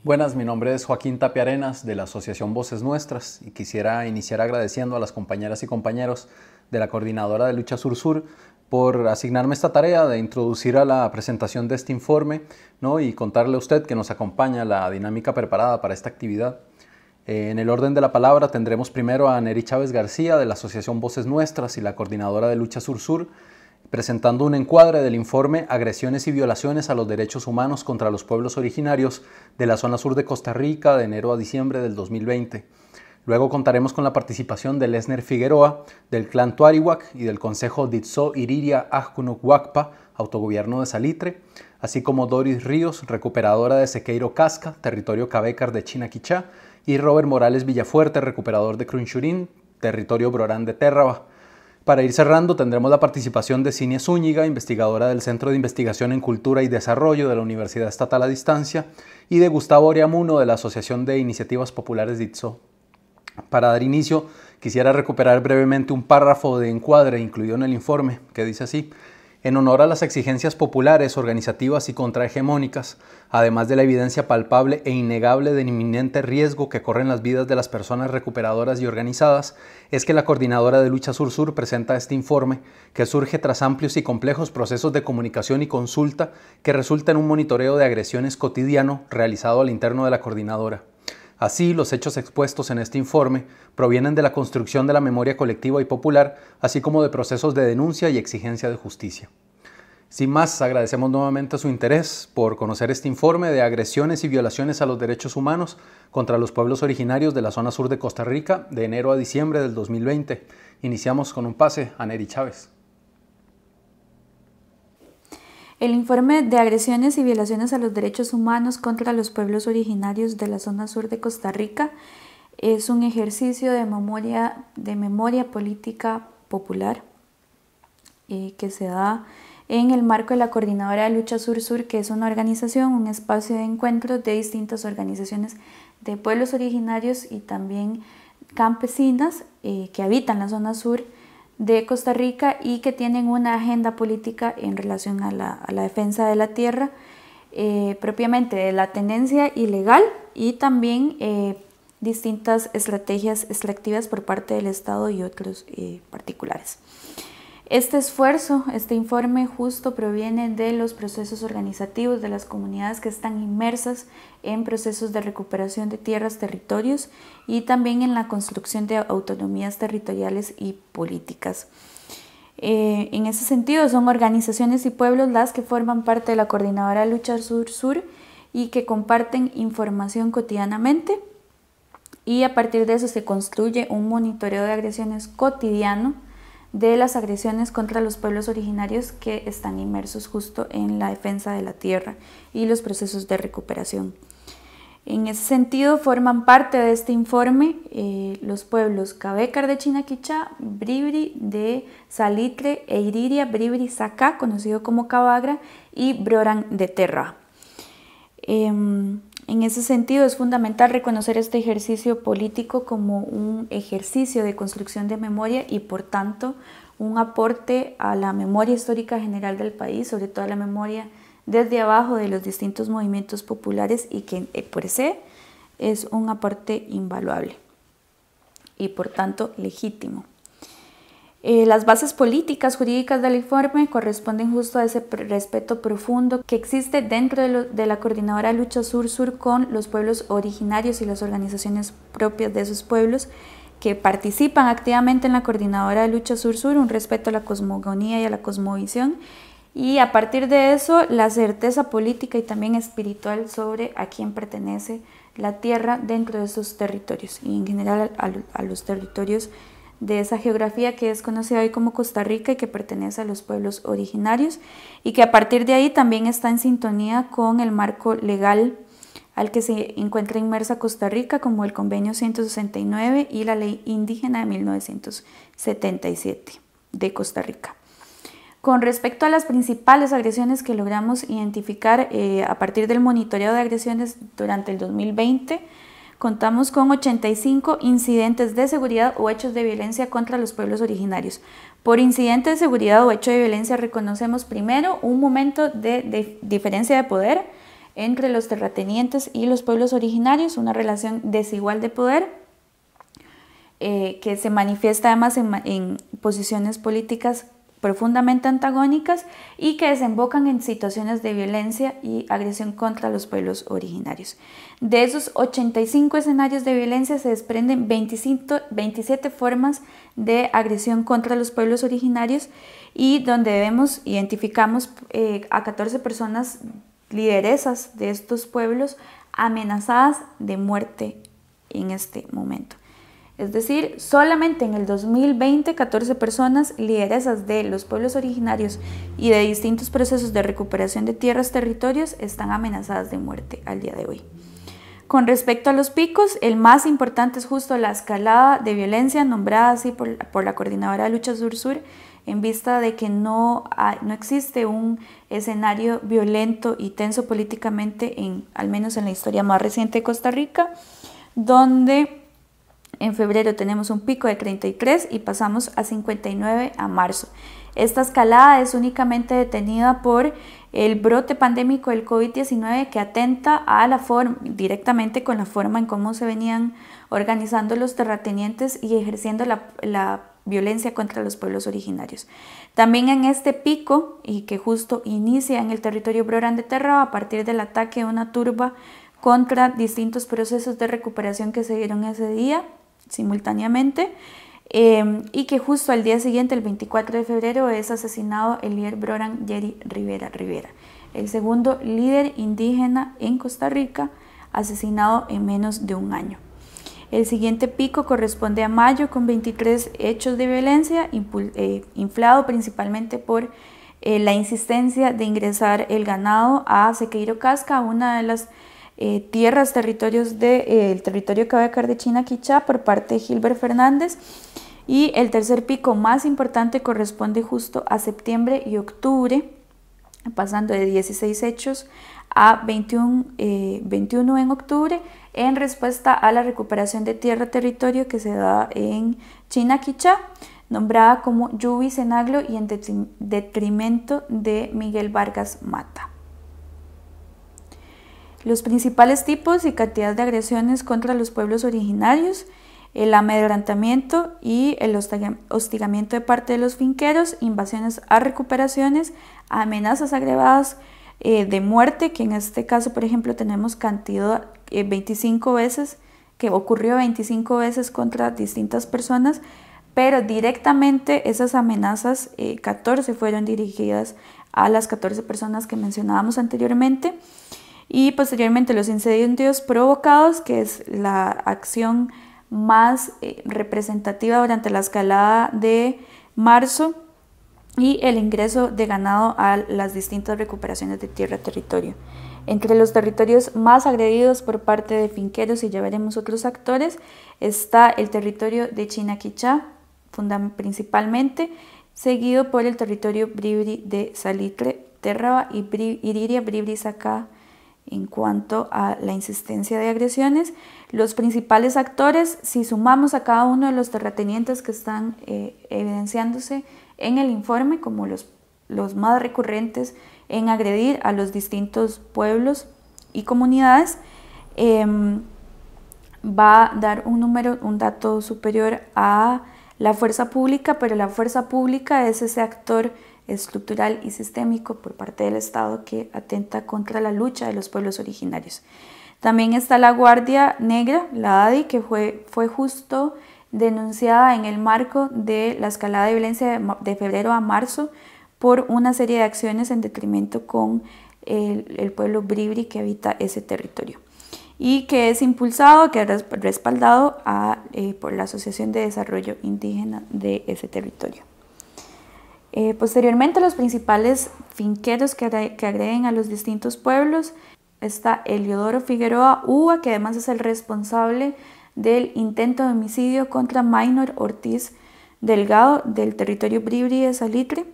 Buenas, mi nombre es Joaquín Tapia Arenas de la Asociación Voces Nuestras y quisiera iniciar agradeciendo a las compañeras y compañeros de la Coordinadora de Lucha Sur-Sur por asignarme esta tarea de introducir a la presentación de este informe, y contarle a usted que nos acompaña la dinámica preparada para esta actividad. En el orden de la palabra tendremos primero a Neri Chávez García de la Asociación Voces Nuestras y la Coordinadora de Lucha Sur-Sur, presentando un encuadre del informe Agresiones y violaciones a los derechos humanos contra los pueblos originarios de la zona sur de Costa Rica de enero a diciembre del 2020. Luego contaremos con la participación de Lesner Figueroa, del clan Tuarihuac y del Consejo Ditso Iriria Ajkunuk Huacpa, autogobierno de Salitre, así como Doris Ríos, recuperadora de Sequeiro Casca, territorio Cabécar de Chinaquichá, y Robert Morales Villafuerte, recuperador de Crunchurín, territorio Brorán de Térraba. Para ir cerrando, tendremos la participación de Cinia Zúñiga, investigadora del Centro de Investigación en Cultura y Desarrollo de la Universidad Estatal a Distancia, y de Gustavo Oriamuno de la Asociación de Iniciativas Populares DITSO. Para dar inicio, quisiera recuperar brevemente un párrafo de encuadre incluido en el informe, que dice así: en honor a las exigencias populares, organizativas y contrahegemónicas, además de la evidencia palpable e innegable del inminente riesgo que corren las vidas de las personas recuperadoras y organizadas, es que la Coordinadora de Lucha Sur-Sur presenta este informe, que surge tras amplios y complejos procesos de comunicación y consulta que resulta en un monitoreo de agresiones cotidiano realizado al interno de la Coordinadora. Así, los hechos expuestos en este informe provienen de la construcción de la memoria colectiva y popular, así como de procesos de denuncia y exigencia de justicia. Sin más, agradecemos nuevamente su interés por conocer este informe de agresiones y violaciones a los derechos humanos contra los pueblos originarios de la zona sur de Costa Rica de enero a diciembre del 2020. Iniciamos con un pase a Neri Chávez. El informe de agresiones y violaciones a los derechos humanos contra los pueblos originarios de la zona sur de Costa Rica es un ejercicio de memoria política popular que se da en el marco de la Coordinadora de Lucha Sur-Sur, que es una organización, un espacio de encuentro de distintas organizaciones de pueblos originarios y también campesinas que habitan la zona sur de Costa Rica y que tienen una agenda política en relación a la defensa de la tierra, propiamente de la tenencia ilegal y también distintas estrategias extractivas por parte del Estado y otros particulares. Este esfuerzo, este informe justo proviene de los procesos organizativos de las comunidades que están inmersas en procesos de recuperación de tierras, territorios y también en la construcción de autonomías territoriales y políticas. En ese sentido, son organizaciones y pueblos las que forman parte de la Coordinadora de Lucha Sur-Sur y que comparten información cotidianamente, y a partir de eso se construye un monitoreo de agresiones cotidiano de las agresiones contra los pueblos originarios que están inmersos justo en la defensa de la tierra y los procesos de recuperación. En ese sentido, forman parte de este informe los pueblos Cabécar de Chinaquichá, Bribri de Salitre e Iriria, Bribri Sacá, conocido como Cabagra, y Brorán de Terra. En ese sentido, es fundamental reconocer este ejercicio político como un ejercicio de construcción de memoria y, por tanto, un aporte a la memoria histórica general del país, sobre todo a la memoria desde abajo de los distintos movimientos populares, y que por sí es un aporte invaluable y, por tanto, legítimo. Las bases políticas jurídicas del informe corresponden justo a ese respeto profundo que existe dentro de la Coordinadora de Lucha Sur-Sur con los pueblos originarios y las organizaciones propias de esos pueblos que participan activamente en la Coordinadora de Lucha Sur-Sur, un respeto a la cosmogonía y a la cosmovisión, y a partir de eso la certeza política y también espiritual sobre a quién pertenece la tierra dentro de esos territorios y en general a los territorios de esa geografía que es conocida hoy como Costa Rica y que pertenece a los pueblos originarios, y que a partir de ahí también está en sintonía con el marco legal al que se encuentra inmersa Costa Rica, como el Convenio 169 y la Ley Indígena de 1977 de Costa Rica. Con respecto a las principales agresiones que logramos identificar a partir del monitoreo de agresiones durante el 2020, contamos con 85 incidentes de seguridad o hechos de violencia contra los pueblos originarios. Por incidente de seguridad o hecho de violencia reconocemos primero un momento de diferencia de poder entre los terratenientes y los pueblos originarios, una relación desigual de poder que se manifiesta además en posiciones políticas profundamente antagónicas y que desembocan en situaciones de violencia y agresión contra los pueblos originarios. De esos 85 escenarios de violencia se desprenden 27 formas de agresión contra los pueblos originarios y donde identificamos a 14 personas lideresas de estos pueblos amenazadas de muerte en este momento. Es decir, solamente en el 2020, 14 personas lideresas de los pueblos originarios y de distintos procesos de recuperación de tierras, territorios, están amenazadas de muerte al día de hoy. Con respecto a los picos, el más importante es justo la escalada de violencia nombrada así por la Coordinadora de Lucha Sur-Sur, en vista de que no existe un escenario violento y tenso políticamente, al menos en la historia más reciente de Costa Rica, donde en febrero tenemos un pico de 33 y pasamos a 59 a marzo. Esta escalada es únicamente detenida por el brote pandémico del COVID-19 que atenta directamente con la forma en cómo se venían organizando los terratenientes y ejerciendo la violencia contra los pueblos originarios. También en este pico, y que justo inicia en el territorio Brorán de Terra a partir del ataque de una turba contra distintos procesos de recuperación que se dieron ese día simultáneamente, y que justo al día siguiente, el 24 de febrero, es asesinado el líder Brorán Jerry Rivera, el segundo líder indígena en Costa Rica, asesinado en menos de un año. El siguiente pico corresponde a mayo con 23 hechos de violencia, inflado principalmente por la insistencia de ingresar el ganado a Sequeiro Casca, una de las territorios del territorio Cabecar de Chinaquichá por parte de Gilbert Fernández. Y el tercer pico más importante corresponde justo a septiembre y octubre, pasando de 16 hechos a 21 en octubre, en respuesta a la recuperación de tierra-territorio que se da en Chinaquichá, nombrada como Yubi Cenaglo y en detrimento de Miguel Vargas Mata. Los principales tipos y cantidad de agresiones contra los pueblos originarios: el amedrentamiento y el hostigamiento de parte de los finqueros, invasiones a recuperaciones, amenazas agravadas de muerte, que en este caso, por ejemplo, tenemos cantidad 25 veces, que ocurrió 25 veces contra distintas personas, pero directamente esas amenazas, 14 fueron dirigidas a las 14 personas que mencionábamos anteriormente. Y posteriormente los incendios provocados, que es la acción más representativa durante la escalada de marzo, y el ingreso de ganado a las distintas recuperaciones de tierra-territorio. Entre los territorios más agredidos por parte de finqueros, y ya veremos otros actores, está el territorio de Chinaquichá, principalmente, seguido por el territorio Bribri de Salitre, Terraba y Iriria, Bribri, Sacá. En cuanto a la insistencia de agresiones, los principales actores, si sumamos a cada uno de los terratenientes que están evidenciándose en el informe como los más recurrentes en agredir a los distintos pueblos y comunidades, va a dar un dato superior a la fuerza pública, pero la fuerza pública es ese actor estructural y sistémico por parte del Estado que atenta contra la lucha de los pueblos originarios. También está la Guardia Negra, la ADI, que fue justo denunciada en el marco de la escalada de violencia de febrero a marzo por una serie de acciones en detrimento con el pueblo Bribri que habita ese territorio, y que es impulsado, que es respaldado por la Asociación de Desarrollo Indígena de ese territorio. Posteriormente, los principales finqueros que agreden a los distintos pueblos: está Eliodoro Figueroa Uva, que además es el responsable del intento de homicidio contra Maynor Ortiz Delgado del territorio Bribri de Salitre.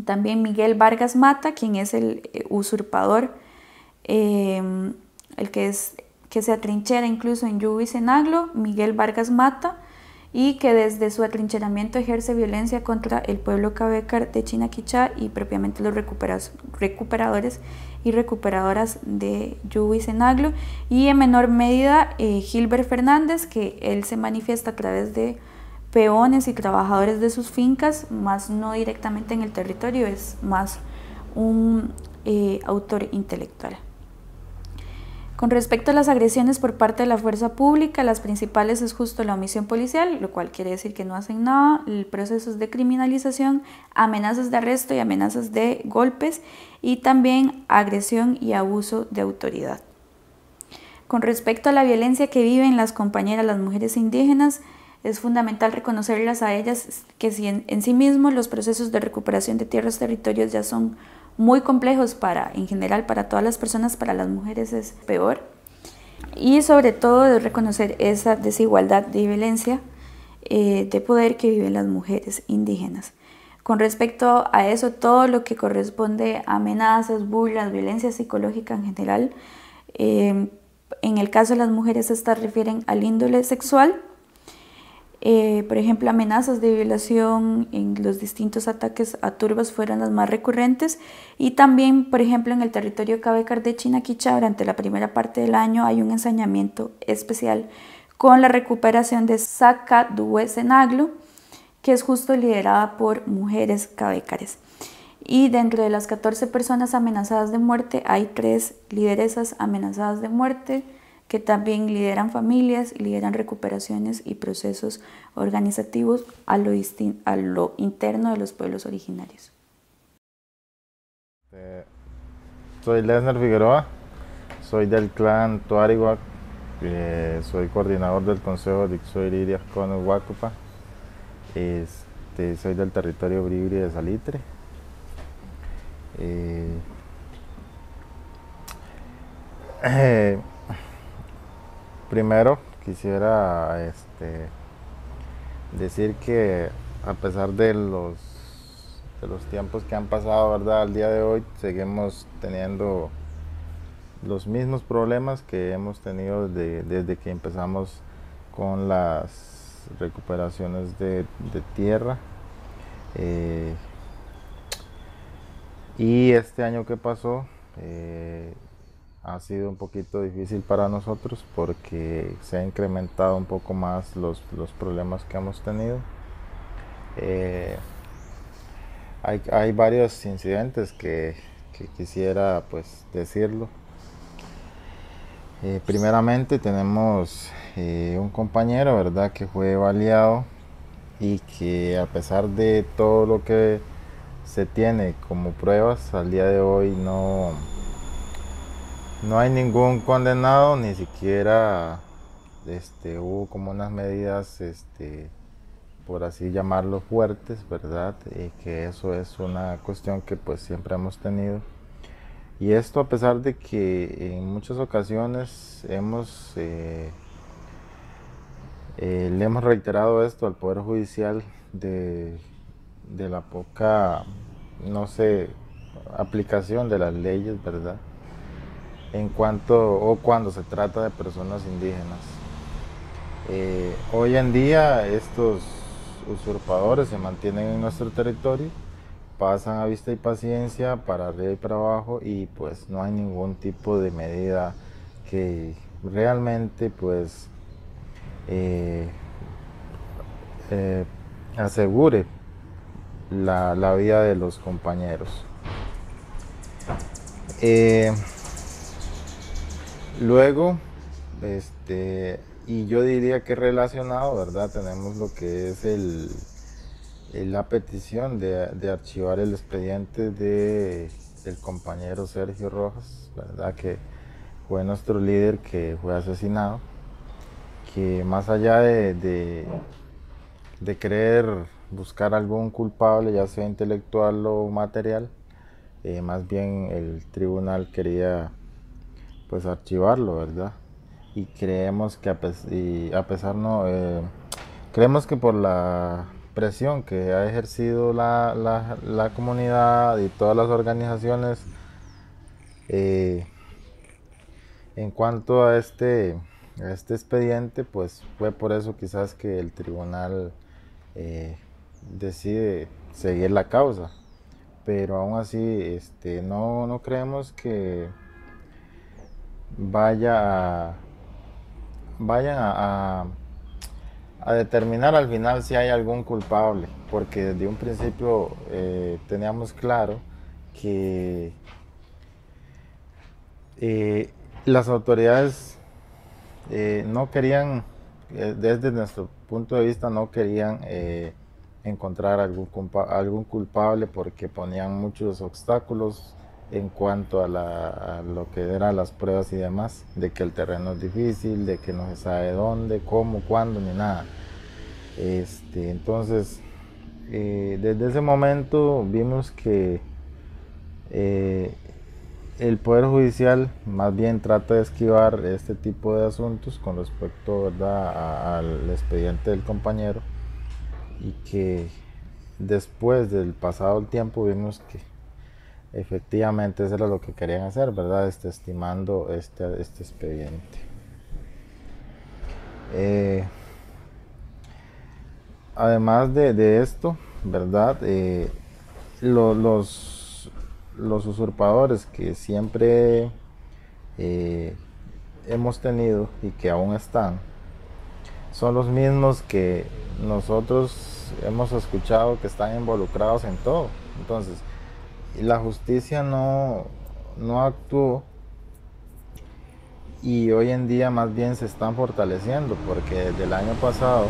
También Miguel Vargas Mata, quien es el usurpador, el que se atrinchera incluso en Yubi Cenaglo, Miguel Vargas Mata, y que desde su atrincheramiento ejerce violencia contra el pueblo Cabecar de Chinaquichá y propiamente los recuperadores y recuperadoras de Yuhuizenaglo, y en menor medida Gilbert Fernández, que él se manifiesta a través de peones y trabajadores de sus fincas, más no directamente en el territorio, es más un autor intelectual. Con respecto a las agresiones por parte de la fuerza pública, las principales es justo la omisión policial, lo cual quiere decir que no hacen nada, procesos de criminalización, amenazas de arresto y amenazas de golpes, y también agresión y abuso de autoridad. Con respecto a la violencia que viven las compañeras, las mujeres indígenas, es fundamental reconocerlas a ellas, que si en sí mismos los procesos de recuperación de tierras, territorios ya son muy complejos en general para todas las personas, para las mujeres es peor. Y sobre todo de reconocer esa desigualdad de violencia de poder que viven las mujeres indígenas. Con respecto a eso, todo lo que corresponde a amenazas, burlas, violencia psicológica en general, en el caso de las mujeres estas refieren al índole sexual. Por ejemplo, amenazas de violación en los distintos ataques a turbas fueron las más recurrentes, y también, por ejemplo, en el territorio Cabecar de Chinaquichá durante la primera parte del año hay un ensañamiento especial con la recuperación de Zacaduhuecenaglo, que es justo liderada por mujeres cabecares. Y dentro de las 14 personas amenazadas de muerte hay 3 lideresas amenazadas de muerte, que también lideran familias, lideran recuperaciones y procesos organizativos a lo interno de los pueblos originarios. Soy Lesnar Figueroa, soy del clan Tuariguac, soy coordinador del Consejo de Ixoiriria con Huacupa, soy del territorio Bribri de Salitre. Primero quisiera decir que a pesar de los tiempos que han pasado, ¿verdad? Al día de hoy seguimos teniendo los mismos problemas que hemos tenido desde que empezamos con las recuperaciones de tierra. Y este año que pasó ha sido un poquito difícil para nosotros porque se ha incrementado un poco más los problemas que hemos tenido. Hay varios incidentes que quisiera pues decirlo. Primeramente tenemos un compañero, ¿verdad?, que fue baleado y que a pesar de todo lo que se tiene como pruebas, al día de hoy no hay ningún condenado, ni siquiera hubo como unas medidas, por así llamarlo, fuertes, ¿verdad? Que eso es una cuestión que pues siempre hemos tenido. Y esto a pesar de que en muchas ocasiones le hemos reiterado esto al Poder Judicial de la poca, no sé, aplicación de las leyes, ¿verdad?, cuando se trata de personas indígenas. Hoy en día estos usurpadores se mantienen en nuestro territorio, pasan a vista y paciencia para arriba y para abajo, y pues no hay ningún tipo de medida que realmente pues asegure la vida de los compañeros. Luego, y yo diría que relacionado, ¿verdad?, tenemos lo que es la petición de archivar el expediente del compañero Sergio Rojas, ¿verdad?, que fue nuestro líder que fue asesinado, que más allá de querer buscar algún culpable, ya sea intelectual o material, más bien el tribunal quería pues archivarlo, ¿verdad? Y creemos que creemos que por la presión que ha ejercido la comunidad y todas las organizaciones en cuanto a este este expediente, pues fue por eso quizás que el tribunal decide seguir la causa, pero aún así no creemos que vayan a determinar al final si hay algún culpable, porque desde un principio teníamos claro que las autoridades no querían, desde nuestro punto de vista, no querían encontrar algún culpable porque ponían muchos obstáculos en cuanto a lo que eran las pruebas y demás, de que el terreno es difícil, de que no se sabe dónde, cómo, cuándo, ni nada. Entonces, desde ese momento vimos que el Poder Judicial más bien trata de esquivar este tipo de asuntos con respecto, ¿verdad?, al expediente del compañero, y que después del pasado el tiempo vimos que efectivamente eso era lo que querían hacer, ¿verdad?, estimando este expediente. Además de esto, ¿verdad?, los usurpadores que siempre hemos tenido y que aún están, son los mismos que nosotros hemos escuchado que están involucrados en todo. Entonces, la justicia no actuó, y hoy en día más bien se están fortaleciendo, porque desde el año pasado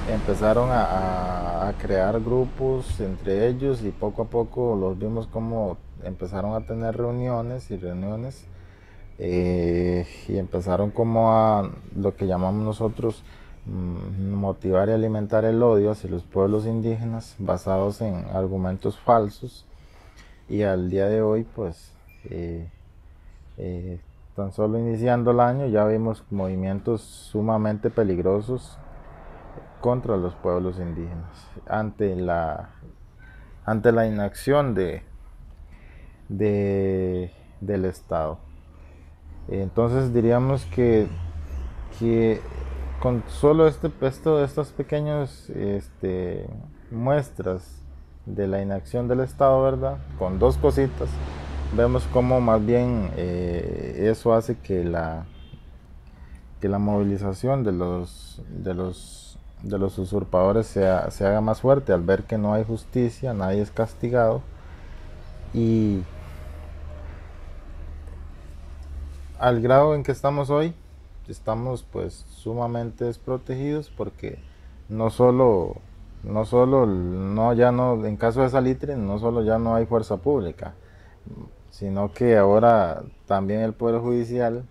empezaron a crear grupos entre ellos, y poco a poco los vimos como empezaron a tener reuniones y empezaron como a lo que llamamos nosotros motivar y alimentar el odio hacia los pueblos indígenas basados en argumentos falsos. Y al día de hoy, pues tan solo iniciando el año ya vimos movimientos sumamente peligrosos contra los pueblos indígenas ante la inacción del Estado. Entonces diríamos que con solo estas pequeñas muestras de la inacción del Estado, ¿verdad?, con dos cositas, vemos cómo más bien eso hace que la movilización de los usurpadores se haga más fuerte al ver que no hay justicia, nadie es castigado, y al grado en que estamos hoy, estamos pues sumamente desprotegidos, porque en caso de Salitre, no solo ya no hay fuerza pública, sino que ahora también el Poder Judicial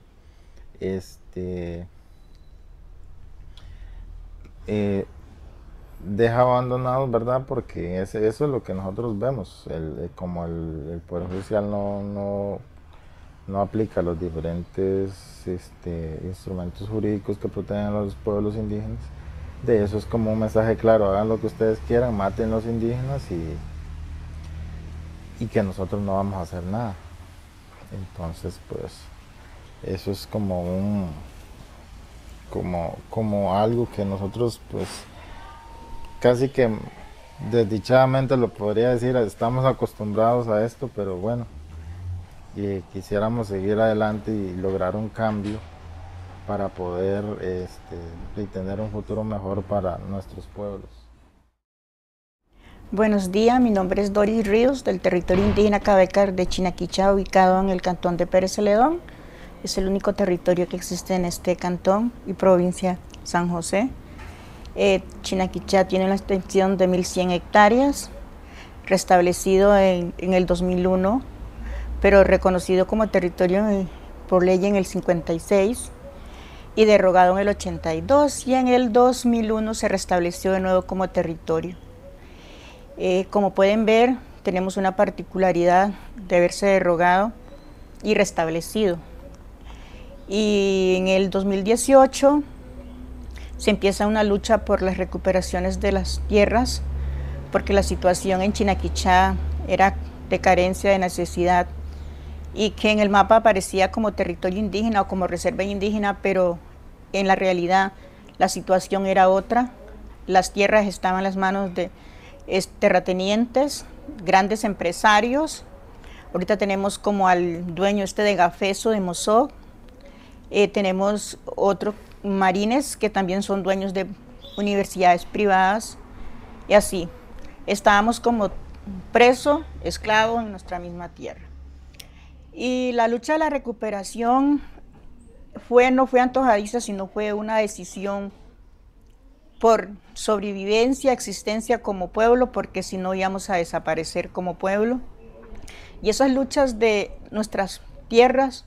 deja abandonados, ¿verdad?, porque eso es lo que nosotros vemos, como el Poder Judicial no aplica los diferentes instrumentos jurídicos que protegen a los pueblos indígenas. De eso es como un mensaje claro: hagan lo que ustedes quieran, maten los indígenas, y que nosotros no vamos a hacer nada. Entonces, pues eso es como algo que nosotros, pues casi que desdichadamente lo podría decir, estamos acostumbrados a esto, pero bueno, quisiéramos seguir adelante y lograr un cambio para poder tener un futuro mejor para nuestros pueblos. Buenos días, mi nombre es Doris Ríos, del territorio indígena Cabecar de Chinaquichá, ubicado en el cantón de Pérez Celedón. Es el único territorio que existe en este cantón y provincia San José. Chinaquichá tiene una extensión de 1.100 hectáreas, restablecido en el 2001, pero reconocido como territorio por ley en el 56 y derogado en el 82, y en el 2001 se restableció de nuevo como territorio. Como pueden ver, tenemos una particularidad de haberse derogado y restablecido. Y en el 2018 se empieza una lucha por las recuperaciones de las tierras, porque la situación en Chinaquichá era de carencia, de necesidad, y que en el mapa aparecía como territorio indígena o como reserva indígena, pero en la realidad la situación era otra. Las tierras estaban en las manos de terratenientes, grandes empresarios. Ahorita tenemos como al dueño de Gafeso, de Mozoc. Tenemos otros marines que también son dueños de universidades privadas. Y así, estábamos como presos, esclavos en nuestra misma tierra. Y la lucha de la recuperación no fue antojadiza, sino fue una decisión por sobrevivencia, existencia como pueblo, porque si no íbamos a desaparecer como pueblo. Y esas luchas de nuestras tierras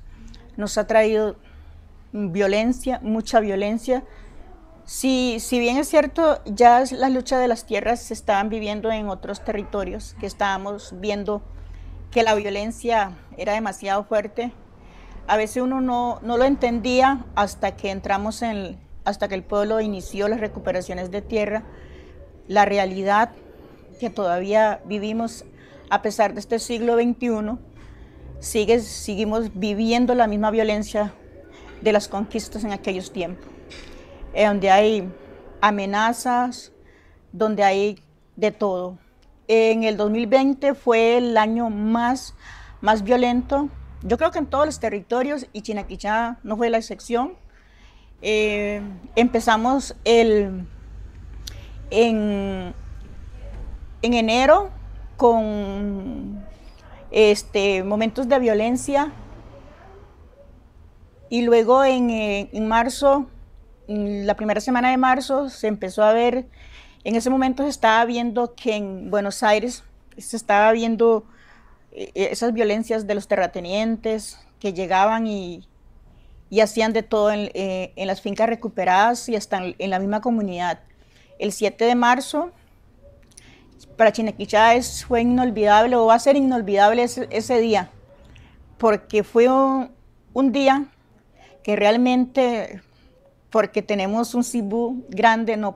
nos ha traído violencia, mucha violencia. Si bien es cierto, ya las luchas de las tierras se estaban viviendo en otros territorios, que estábamos viendo que la violencia era demasiado fuerte, a veces uno no lo entendía hasta que hasta que el pueblo inició las recuperaciones de tierra, la realidad que todavía vivimos a pesar de este siglo XXI, seguimos viviendo la misma violencia de las conquistas en aquellos tiempos, donde hay amenazas, donde hay de todo. En el 2020 fue el año más violento, yo creo que en todos los territorios, y Chinaquichá no fue la excepción. Empezamos en enero con momentos de violencia, y luego en marzo, la primera semana de marzo, se empezó a ver, en ese momento se estaba viendo que en Buenos Aires se estaba viendo esas violencias de los terratenientes que llegaban y hacían de todo en las fincas recuperadas y hasta en la misma comunidad. El 7 de marzo para Chinaquichá fue inolvidable, o va a ser inolvidable ese día, porque fue un día que realmente, porque tenemos un cibú grande, no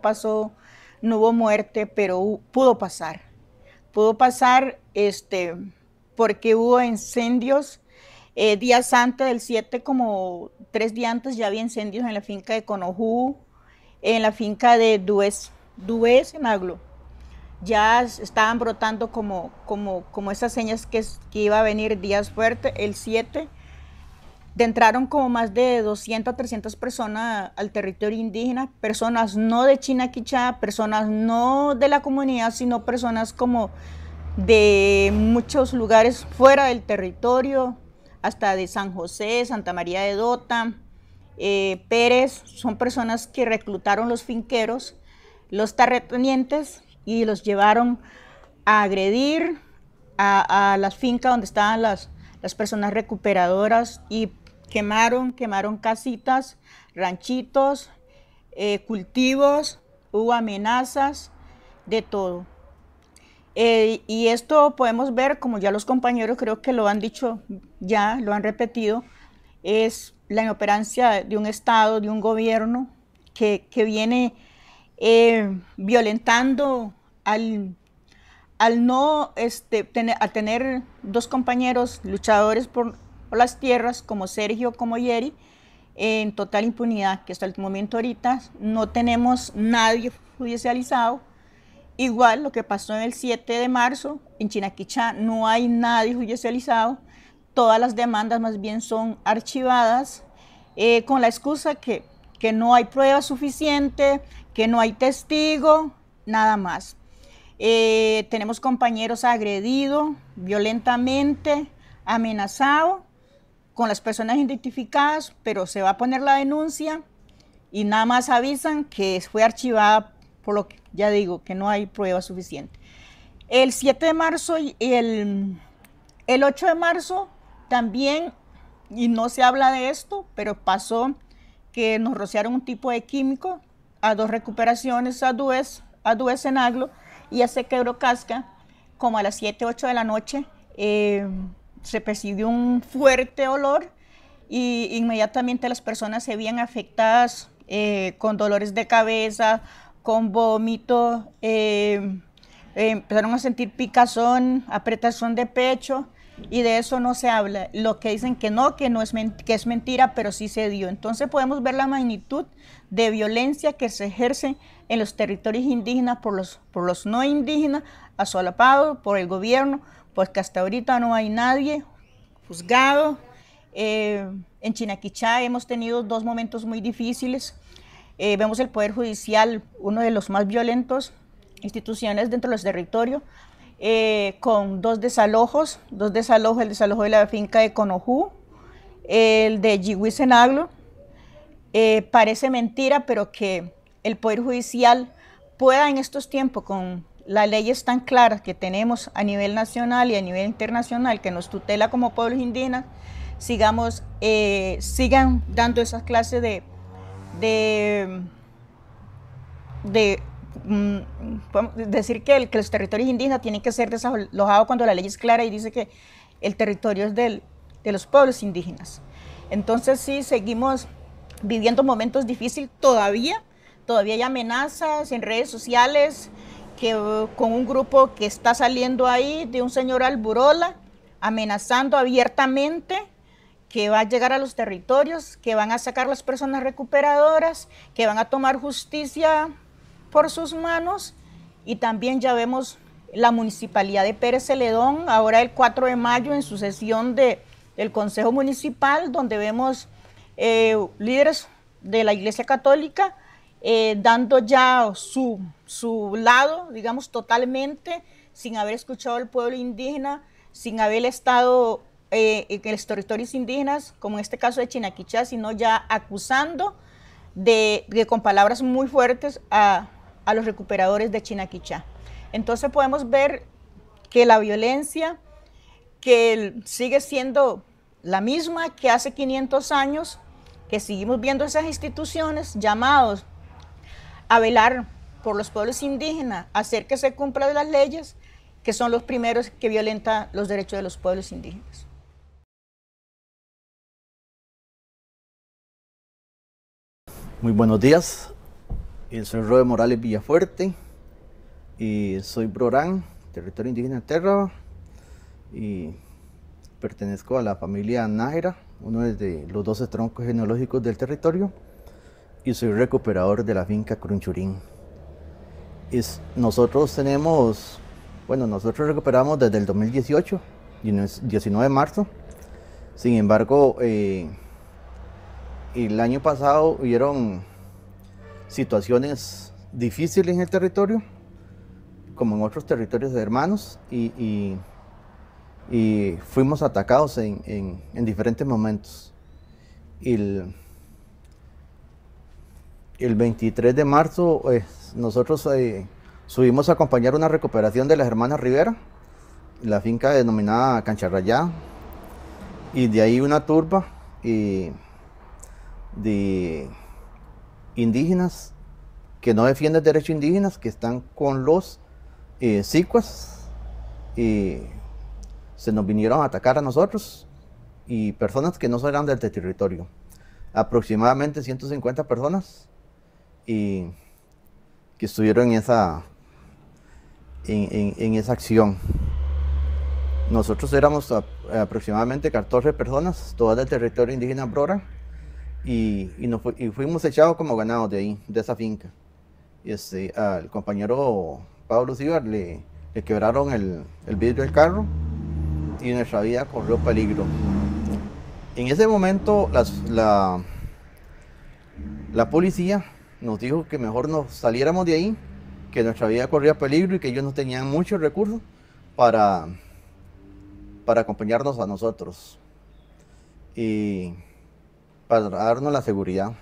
hubo muerte, pero pudo pasar porque hubo incendios. Días antes del 7, como 3 días antes, ya había incendios en la finca de Conojú, en la finca de Dués en Aglo. Ya estaban brotando como esas señas que iba a venir días fuertes. El 7 entraron como más de 200 a 300 personas al territorio indígena, personas no de Chinaquichá, personas no de la comunidad, sino personas como de muchos lugares fuera del territorio, hasta de San José, Santa María de Dota, Pérez. Son personas que reclutaron los finqueros, los terratenientes, y los llevaron a agredir a las fincas donde estaban las personas recuperadoras, y quemaron casitas, ranchitos, cultivos, hubo amenazas, de todo. Y esto podemos ver, como ya los compañeros creo que lo han dicho, ya lo han repetido, es la inoperancia de un Estado, de un gobierno que viene violentando al no tener dos compañeros luchadores por las tierras, como Sergio, como Yeri, en total impunidad, que hasta el momento ahorita no tenemos nadie judicializado. Igual lo que pasó en el 7 de marzo, en Chinaquichá no hay nadie judicializado, todas las demandas más bien son archivadas, con la excusa que no hay prueba suficiente, que no hay testigo, nada más. Tenemos compañeros agredidos violentamente, amenazados, con las personas identificadas, pero se va a poner la denuncia y nada más avisan que fue archivada, por lo que ya digo, que no hay prueba suficiente. El 7 de marzo y el 8 de marzo también, y no se habla de esto, pero pasó que nos rociaron un tipo de químico a 2 recuperaciones, a Dués en Aglo y a Sequebro Casca, como a las 7, 8 de la noche. Se percibió un fuerte olor y inmediatamente las personas se veían afectadas con dolores de cabeza, con vómito, empezaron a sentir picazón, apretación de pecho, y de eso no se habla. Lo que dicen que no es que es mentira, pero sí se dio. Entonces podemos ver la magnitud de violencia que se ejerce en los territorios indígenas por los no indígenas, asolapados por el gobierno, porque hasta ahorita no hay nadie juzgado. En Chinaquichá hemos tenido 2 momentos muy difíciles. Vemos el Poder Judicial, uno de los más violentos instituciones dentro de los territorios, con 2 desalojos, el desalojo de la finca de Conojú, el de Yihuizenaglo. Parece mentira, pero que el Poder Judicial pueda en estos tiempos, con las leyes tan claras que tenemos a nivel nacional y a nivel internacional, que nos tutela como pueblos indígenas, sigan dando esas clases decir que los territorios indígenas tienen que ser desalojados cuando la ley es clara y dice que el territorio es de los pueblos indígenas. Entonces sí, seguimos viviendo momentos difíciles todavía hay amenazas en redes sociales con un grupo que está saliendo ahí de un señor Alburola, amenazando abiertamente que va a llegar a los territorios, que van a sacar las personas recuperadoras, que van a tomar justicia por sus manos. Y también ya vemos la municipalidad de Pérez Celedón, ahora el 4 de mayo en su sesión del Consejo Municipal, donde vemos líderes de la Iglesia Católica dando ya su lado, digamos, totalmente, sin haber escuchado al pueblo indígena, sin haber estado en los territorios indígenas, como en este caso de Chinaquichá, sino ya acusando con palabras muy fuertes a los recuperadores de Chinaquichá. Entonces podemos ver que la violencia que sigue siendo la misma que hace 500 años, que seguimos viendo esas instituciones llamados a velar por los pueblos indígenas, a hacer que se cumplan las leyes, que son los primeros que violentan los derechos de los pueblos indígenas. Muy buenos días, soy Roe Morales Villafuerte y soy Brorán, territorio indígena Terraba, y pertenezco a la familia Nájera, uno de los 12 troncos genealógicos del territorio, y soy recuperador de la finca Crunchurín. Nosotros recuperamos desde el 2018, 19 de marzo. Sin embargo, el año pasado hubieron situaciones difíciles en el territorio, como en otros territorios de hermanos, y fuimos atacados en diferentes momentos. El 23 de marzo nosotros subimos a acompañar una recuperación de las hermanas Rivera, la finca denominada Cancharrayá, y de ahí una turba de indígenas que no defienden derechos indígenas, que están con los sicuas, y se nos vinieron a atacar a nosotros y personas que no eran del territorio, aproximadamente 150 personas, y que estuvieron en esa acción. Nosotros éramos aproximadamente 14 personas, todas del territorio indígena Brora, y fuimos echados como ganados de ahí, de esa finca. Al compañero Pablo Cibar le quebraron el vidrio del carro y nuestra vida corrió peligro. En ese momento la policía nos dijo que mejor nos saliéramos de ahí, que nuestra vida corría peligro y que ellos no tenían muchos recursos para acompañarnos a nosotros y para darnos la seguridad.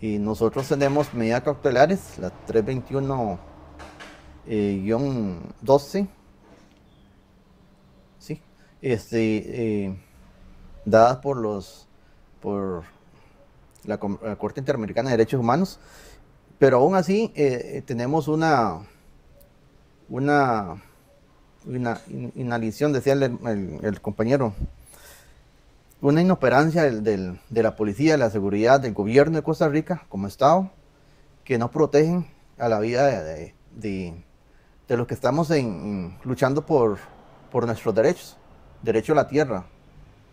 Y nosotros tenemos medidas cautelares, las 321-12, ¿sí? Dadas por la Corte Interamericana de Derechos Humanos, pero aún así tenemos una inalición, decía el compañero, una inoperancia de la policía, de la seguridad, del gobierno de Costa Rica como Estado, que no protegen a la vida de los que estamos luchando por nuestros derechos. derecho a la tierra,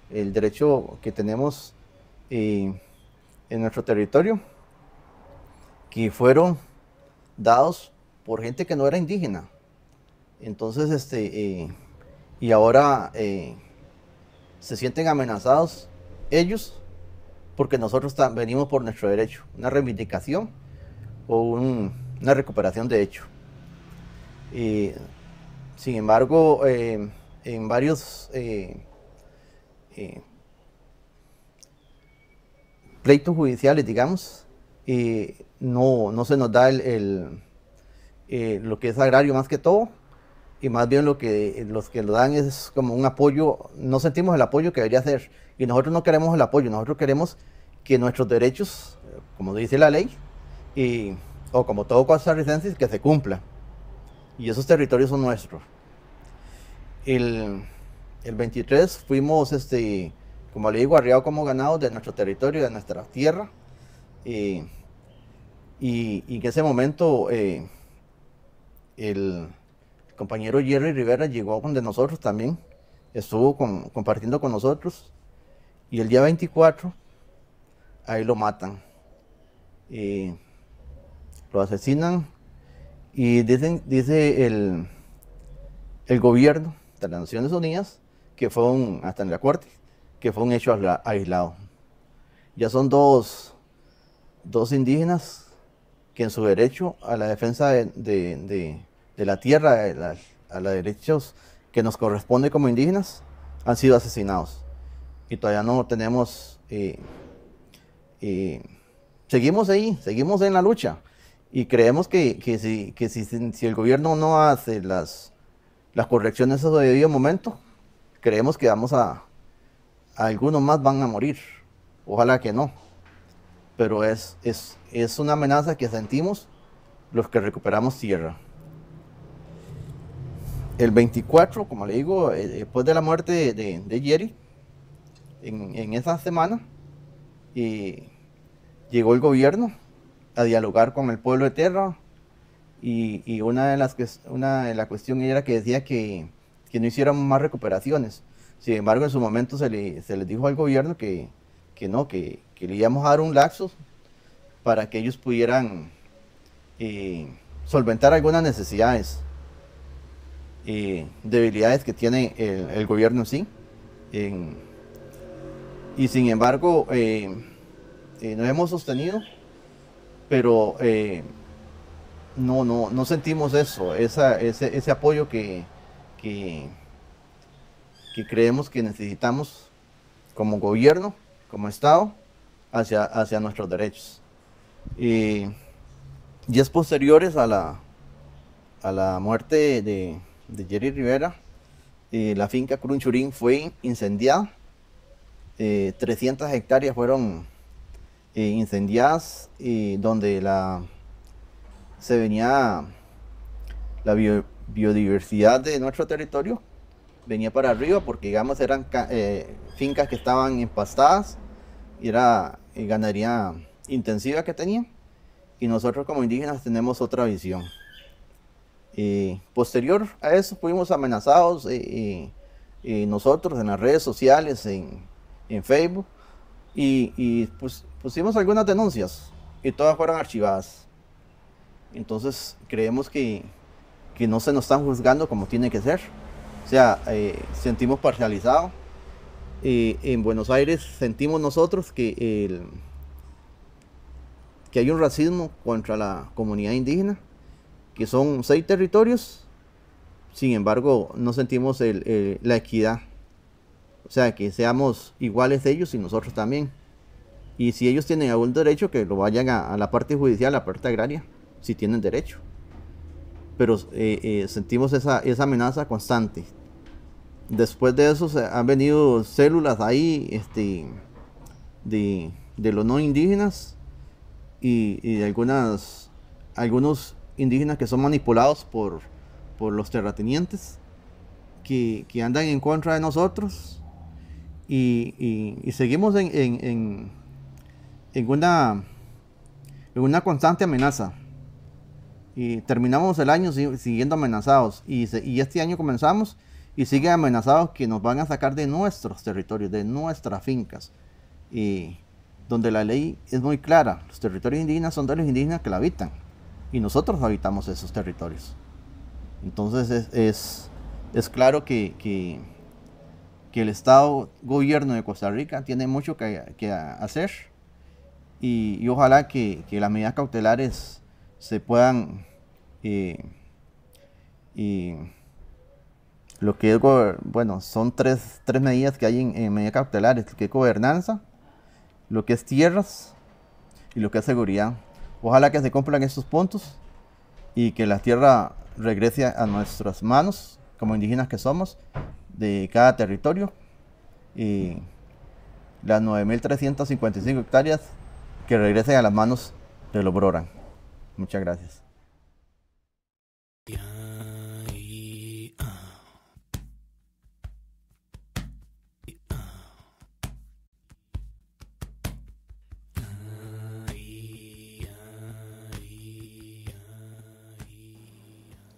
el derecho que tenemos en nuestro territorio, que fueron dados por gente que no era indígena. Entonces, y ahora se sienten amenazados ellos porque nosotros venimos por nuestro derecho, una reivindicación o una recuperación de hecho. Sin embargo, en varios pleitos judiciales, digamos, no se nos da lo que es agrario más que todo, y más bien los que lo dan es como un apoyo. No sentimos el apoyo que debería ser, y nosotros no queremos el apoyo, nosotros queremos que nuestros derechos, como dice la ley, o como todo costarricense, que se cumpla, y esos territorios son nuestros. El 23 fuimos, como le digo, arriados como ganados de nuestro territorio, de nuestra tierra, y en ese momento el compañero Jerry Rivera llegó donde nosotros también, estuvo compartiendo con nosotros, y el día 24 ahí lo matan, lo asesinan, y dice el gobierno de las Naciones Unidas que fue hasta en la corte, que fue un hecho aislado. Ya son dos indígenas que en su derecho a la defensa de la tierra, a los derechos que nos corresponde como indígenas, han sido asesinados. Y todavía no tenemos, seguimos ahí, seguimos en la lucha. Y creemos que si el gobierno no hace las correcciones a su debido momento, creemos que algunos más van a morir. Ojalá que no. Pero es una amenaza que sentimos los que recuperamos tierra. El 24, como le digo, después de la muerte de Jerry, en esa semana, llegó el gobierno a dialogar con el pueblo de tierra, y una de las cuestiones era que decía que no hiciéramos más recuperaciones. Sin embargo, en su momento se les dijo al gobierno que le íbamos a dar un lapso para que ellos pudieran solventar algunas necesidades, debilidades que tiene el gobierno en sí. Y sin embargo, nos hemos sostenido, pero no sentimos ese apoyo que creemos que necesitamos como gobierno, como Estado, hacia nuestros derechos. Y días posteriores a la muerte de Jerry Rivera, la finca Crunchurín fue incendiada. 300 hectáreas fueron incendiadas, donde se venía la biodiversidad de nuestro territorio, venía para arriba, porque digamos eran fincas que estaban empastadas, y era ganadería intensiva que tenían, y nosotros como indígenas tenemos otra visión. Posterior a eso fuimos amenazados, nosotros en las redes sociales, en Facebook, y pues pusimos algunas denuncias, y todas fueron archivadas. Entonces creemos que no se nos están juzgando como tiene que ser. O sea, sentimos parcializado. En Buenos Aires sentimos nosotros que hay un racismo contra la comunidad indígena, que son 6 territorios. Sin embargo, no sentimos la equidad. O sea, que seamos iguales ellos y nosotros también. Y si ellos tienen algún derecho, que lo vayan a la parte judicial, a la parte agraria, si tienen derecho. Pero sentimos esa amenaza constante. Después de eso han venido células ahí de los no indígenas, y de algunos indígenas que son manipulados por los terratenientes, que andan en contra de nosotros, y seguimos en una constante amenaza, y terminamos el año siguiendo amenazados, y este año comenzamos, y sigue amenazado que nos van a sacar de nuestros territorios, de nuestras fincas, y donde la ley es muy clara. Los territorios indígenas son de los indígenas que la habitan y nosotros habitamos esos territorios. Entonces es claro que el Estado gobierno de Costa Rica tiene mucho que hacer, y ojalá que las medidas cautelares se puedan lo que es, bueno, son tres medidas que hay en medidas cautelares, lo que es gobernanza, lo que es tierras y lo que es seguridad. Ojalá que se cumplan estos puntos y que la tierra regrese a nuestras manos, como indígenas que somos, de cada territorio, y las 9.355 hectáreas que regresen a las manos de los Brora. Muchas gracias.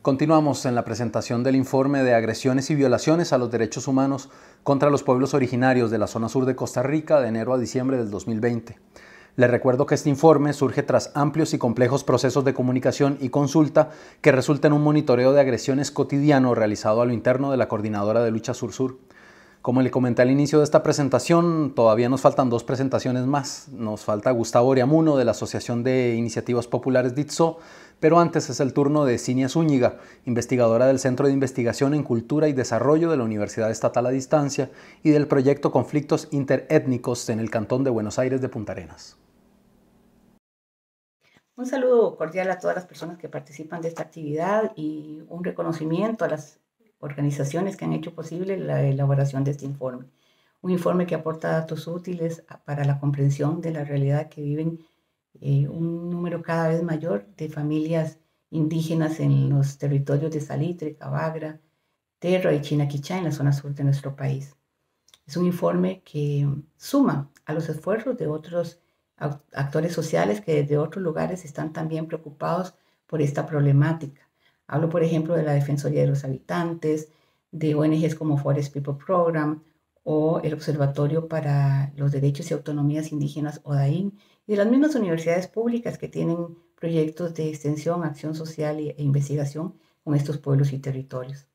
Continuamos en la presentación del informe de agresiones y violaciones a los derechos humanos contra los pueblos originarios de la zona sur de Costa Rica de enero a diciembre del 2020. Les recuerdo que este informe surge tras amplios y complejos procesos de comunicación y consulta que resulta en un monitoreo de agresiones cotidiano realizado a lo interno de la Coordinadora de Lucha Sur-Sur. Como le comenté al inicio de esta presentación, todavía nos faltan 2 presentaciones más. Nos falta Gustavo Oriamuno de la Asociación de Iniciativas Populares DITSO, pero antes es el turno de Cinia Zúñiga, investigadora del Centro de Investigación en Cultura y Desarrollo de la Universidad Estatal a Distancia y del proyecto Conflictos Interétnicos en el Cantón de Buenos Aires de Punta Arenas. Un saludo cordial a todas las personas que participan de esta actividad y un reconocimiento a las organizaciones que han hecho posible la elaboración de este informe. Un informe que aporta datos útiles para la comprensión de la realidad que viven un número cada vez mayor de familias indígenas en los territorios de Salitre, Cabagra, Terra y Chinaquichá en la zona sur de nuestro país. Es un informe que suma a los esfuerzos de otros actores sociales que desde otros lugares están también preocupados por esta problemática. Hablo, por ejemplo, de la Defensoría de los Habitantes, de ONGs como Forest People Program o el Observatorio para los Derechos y Autonomías Indígenas, ODAIN, y de las mismas universidades públicas que tienen proyectos de extensión, acción social e investigación con estos pueblos y territorios.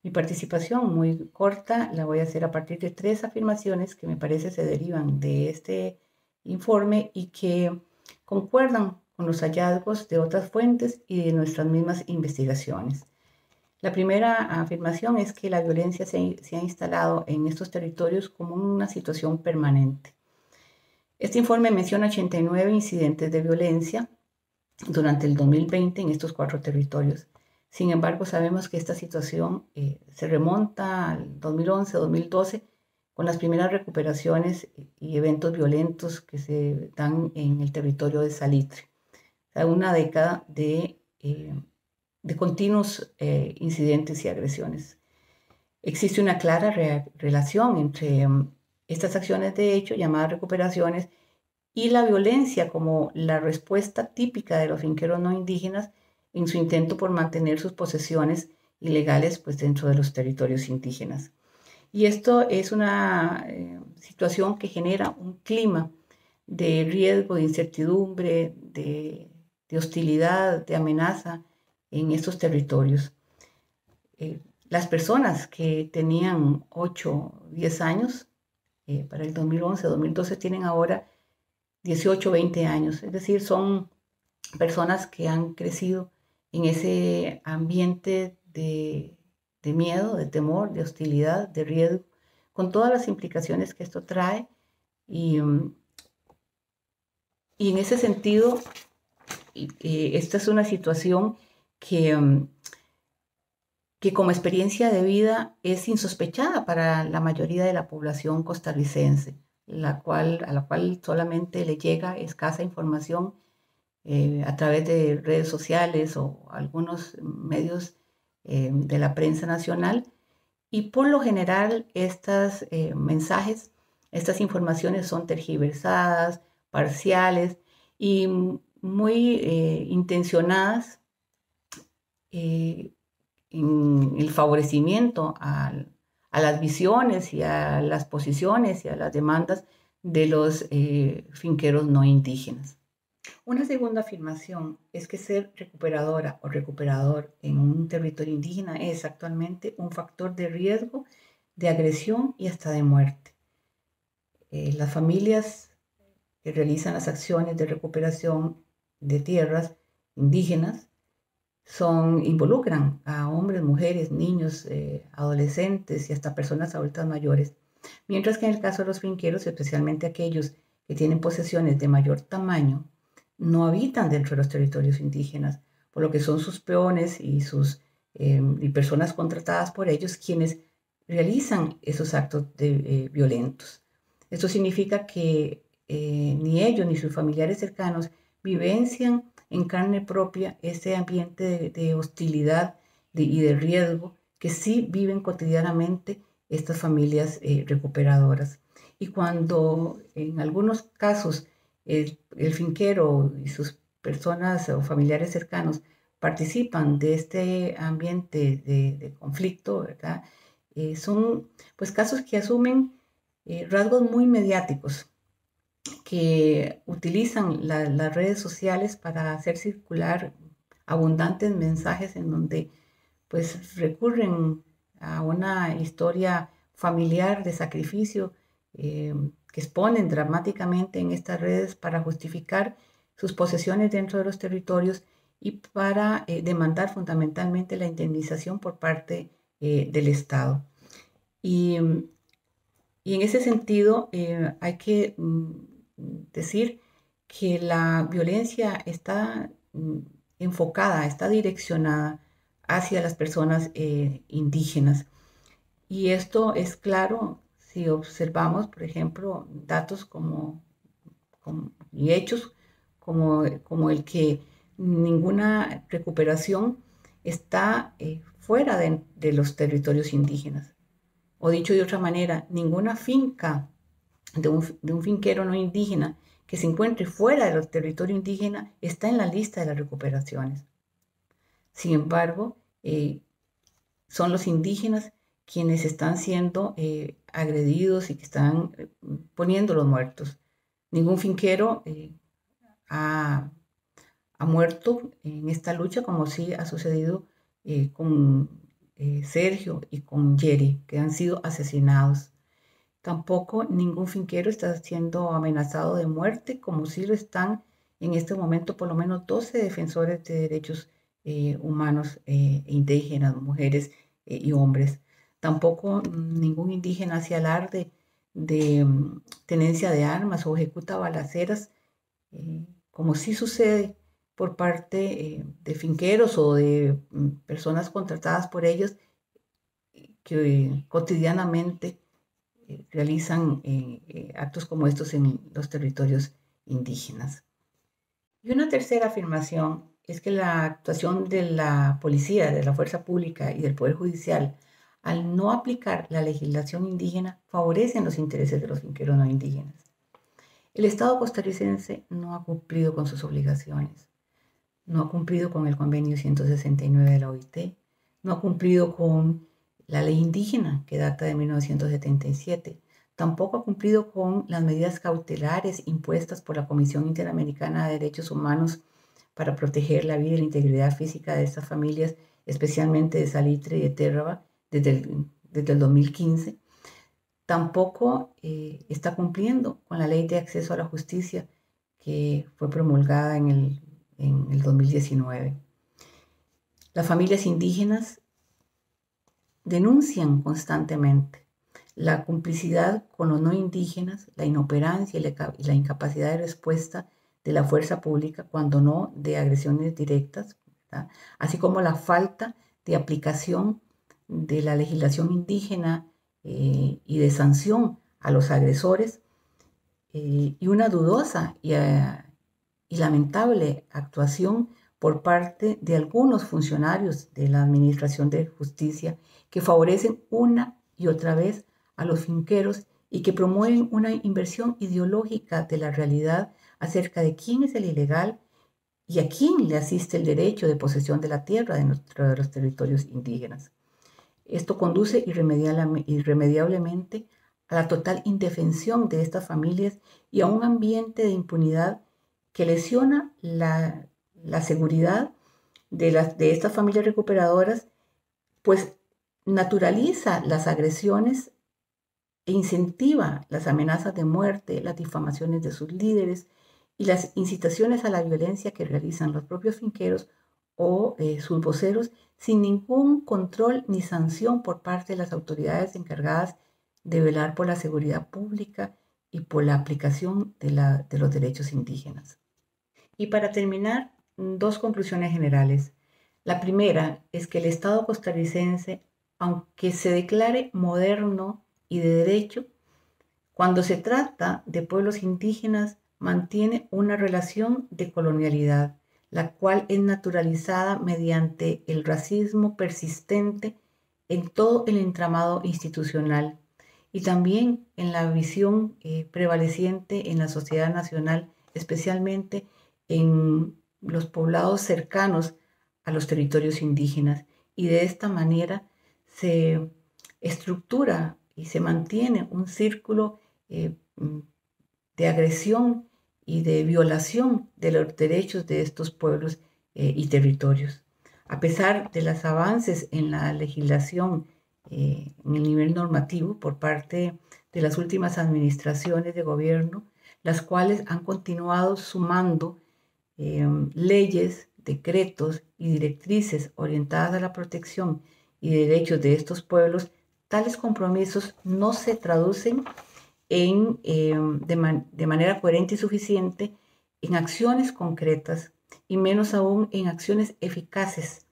Mi participación muy corta la voy a hacer a partir de 3 afirmaciones que me parece se derivan de este informe y que concuerdan con los hallazgos de otras fuentes y de nuestras mismas investigaciones. La primera afirmación es que la violencia se ha instalado en estos territorios como una situación permanente. Este informe menciona 89 incidentes de violencia durante el 2020 en estos 4 territorios. Sin embargo, sabemos que esta situación se remonta al 2011-2012 con las primeras recuperaciones y eventos violentos que se dan en el territorio de Salitre. O sea, una década de continuos incidentes y agresiones. Existe una clara relación entre estas acciones de hecho, llamadas recuperaciones, y la violencia como la respuesta típica de los finqueros no indígenas en su intento por mantener sus posesiones ilegales pues, dentro de los territorios indígenas. Y esto es una situación que genera un clima de riesgo, de incertidumbre, de hostilidad, de amenaza en estos territorios. Las personas que tenían 8, 10 años para el 2011-2012 tienen ahora 18, 20 años. Es decir, son personas que han crecido en ese ambiente de miedo, de temor, de hostilidad, de riesgo, con todas las implicaciones que esto trae. Y en ese sentido, esta es una situación que como experiencia de vida es insospechada para la mayoría de la población costarricense, a la cual solamente le llega escasa información a través de redes sociales o algunos medios de la prensa nacional. Y por lo general estos mensajes, estas informaciones son tergiversadas, parciales y muy intencionadas en el favorecimiento a las visiones y a las posiciones y a las demandas de los finqueros no indígenas. Una segunda afirmación es que ser recuperadora o recuperador en un territorio indígena es actualmente un factor de riesgo, de agresión y hasta de muerte. Las familias que realizan las acciones de recuperación de tierras indígenas involucran a hombres, mujeres, niños, adolescentes y hasta personas adultas mayores. Mientras que en el caso de los finqueros, especialmente aquellos que tienen posesiones de mayor tamaño, no habitan dentro de los territorios indígenas, por lo que son sus peones y personas contratadas por ellos quienes realizan esos actos violentos. Esto significa que ni ellos ni sus familiares cercanos vivencian en carne propia ese ambiente de hostilidad y de riesgo que sí viven cotidianamente estas familias recuperadoras. Y cuando en algunos casos el finquero y sus personas o familiares cercanos participan de este ambiente de conflicto, ¿verdad? Son pues casos que asumen rasgos muy mediáticos, que utilizan las redes sociales para hacer circular abundantes mensajes en donde pues recurren a una historia familiar de sacrificio que exponen dramáticamente en estas redes para justificar sus posesiones dentro de los territorios y para demandar fundamentalmente la indemnización por parte del Estado. Y en ese sentido hay que decir que la violencia está enfocada, está direccionada hacia las personas indígenas. Y esto es claro si observamos, por ejemplo, datos y hechos como el que ninguna recuperación está fuera de los territorios indígenas. O dicho de otra manera, ninguna finca de un finquero no indígena que se encuentre fuera de los territorios indígenas está en la lista de las recuperaciones. Sin embargo, son los indígenas quienes están siendo agredidos y que están poniendo los muertos. Ningún finquero ha muerto en esta lucha, como sí ha sucedido con Sergio y con Jerry, que han sido asesinados. Tampoco ningún finquero está siendo amenazado de muerte, como sí lo están en este momento por lo menos 12 defensores de derechos humanos indígenas, mujeres y hombres. Tampoco ningún indígena hace alarde de tenencia de armas o ejecuta balaceras, como sí sucede por parte de finqueros o de personas contratadas por ellos que cotidianamente realizan actos como estos en los territorios indígenas. Y una tercera afirmación es que la actuación de la policía, de la fuerza pública y del Poder Judicial al no aplicar la legislación indígena favorecen los intereses de los finqueros no indígenas. El Estado costarricense no ha cumplido con sus obligaciones, no ha cumplido con el convenio 169 de la OIT, no ha cumplido con la ley indígena que data de 1977, tampoco ha cumplido con las medidas cautelares impuestas por la Comisión Interamericana de Derechos Humanos para proteger la vida y la integridad física de estas familias, especialmente de Salitre y de Térraba, desde el 2015. Tampoco está cumpliendo con la Ley de Acceso a la Justicia que fue promulgada en el 2019. Las familias indígenas denuncian constantemente la complicidad con los no indígenas, la inoperancia y la incapacidad de respuesta de la fuerza pública, cuando no de agresiones directas, ¿verdad? Así como la falta de aplicación de la legislación indígena y de sanción a los agresores, y una dudosa y lamentable actuación por parte de algunos funcionarios de la Administración de Justicia que favorecen una y otra vez a los finqueros y que promueven una inversión ideológica de la realidad acerca de quién es el ilegal y a quién le asiste el derecho de posesión de la tierra de los territorios indígenas. Esto conduce irremediablemente a la total indefensión de estas familias y a un ambiente de impunidad que lesiona la seguridad de estas familias recuperadoras, pues naturaliza las agresiones e incentiva las amenazas de muerte, las difamaciones de sus líderes y las incitaciones a la violencia que realizan los propios finqueros o sus voceros sin ningún control ni sanción por parte de las autoridades encargadas de velar por la seguridad pública y por la aplicación de los derechos indígenas. Y para terminar, dos conclusiones generales. La primera es que el Estado costarricense, aunque se declare moderno y de derecho, cuando se trata de pueblos indígenas, mantiene una relación de colonialidad, la cual es naturalizada mediante el racismo persistente en todo el entramado institucional y también en la visión prevaleciente en la sociedad nacional, especialmente en los poblados cercanos a los territorios indígenas. Y de esta manera se estructura y se mantiene un círculo de agresión y de violación de los derechos de estos pueblos y territorios. A pesar de los avances en la legislación en el nivel normativo por parte de las últimas administraciones de gobierno, las cuales han continuado sumando leyes, decretos y directrices orientadas a la protección y derechos de estos pueblos, tales compromisos no se traducen de manera coherente y suficiente en acciones concretas y menos aún en acciones eficaces,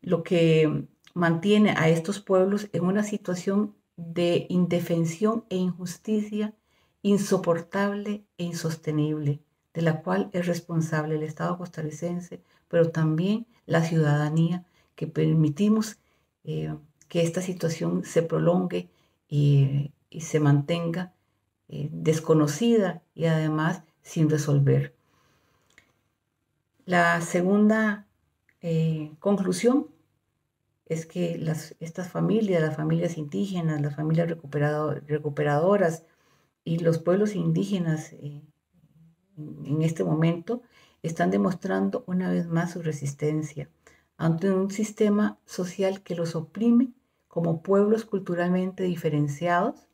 lo que mantiene a estos pueblos en una situación de indefensión e injusticia insoportable e insostenible, de la cual es responsable el Estado costarricense, pero también la ciudadanía, que permitimos que esta situación se prolongue y se mantenga desconocida y además sin resolver. La segunda conclusión es que estas familias, las familias indígenas, las familias recuperadoras y los pueblos indígenas en este momento están demostrando una vez más su resistencia ante un sistema social que los oprime como pueblos culturalmente diferenciados.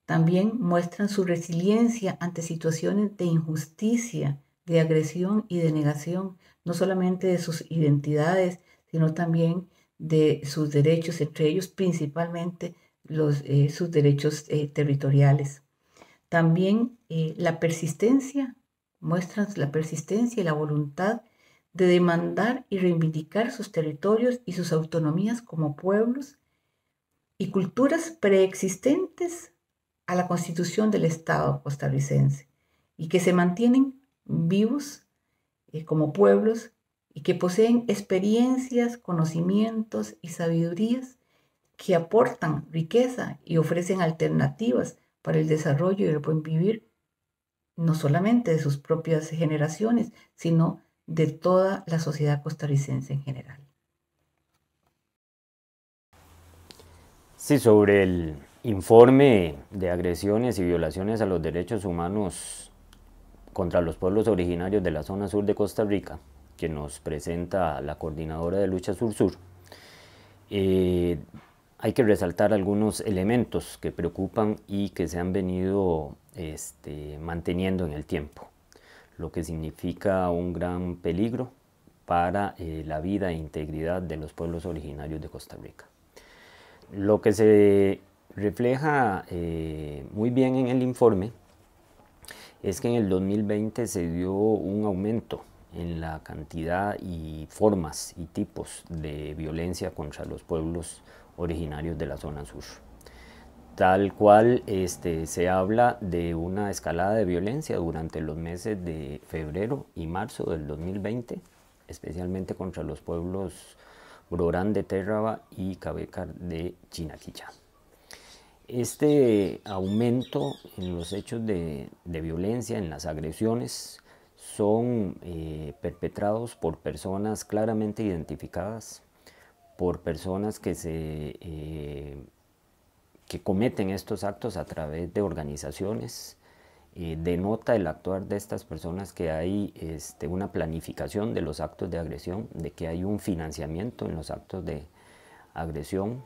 También muestran su resiliencia ante situaciones de injusticia, de agresión y de negación, no solamente de sus identidades, sino también de sus derechos, entre ellos principalmente sus derechos territoriales. También muestran la persistencia y la voluntad de demandar y reivindicar sus territorios y sus autonomías como pueblos y culturas preexistentes a la constitución del Estado costarricense y que se mantienen vivos como pueblos y que poseen experiencias, conocimientos y sabidurías que aportan riqueza y ofrecen alternativas para el desarrollo y el buen vivir, no solamente de sus propias generaciones, sino de toda la sociedad costarricense en general. Sí, sobre el informe de agresiones y violaciones a los derechos humanos contra los pueblos originarios de la zona sur de Costa Rica, que nos presenta la Coordinadora de Lucha Sur-Sur, hay que resaltar algunos elementos que preocupan y que se han venido manteniendo en el tiempo, lo que significa un gran peligro para la vida e integridad de los pueblos originarios de Costa Rica. Lo que se refleja muy bien en el informe es que en el 2020 se dio un aumento en la cantidad y formas y tipos de violencia contra los pueblos originarios de la zona sur. Tal cual se habla de una escalada de violencia durante los meses de febrero y marzo del 2020, especialmente contra los pueblos Brorán de Térraba y Cabecar de Chinaquichá. Este aumento en los hechos de violencia, en las agresiones, son perpetrados por personas claramente identificadas, por personas que cometen estos actos a través de organizaciones. Denota el actuar de estas personas que hay una planificación de los actos de agresión, de que hay un financiamiento en los actos de agresión,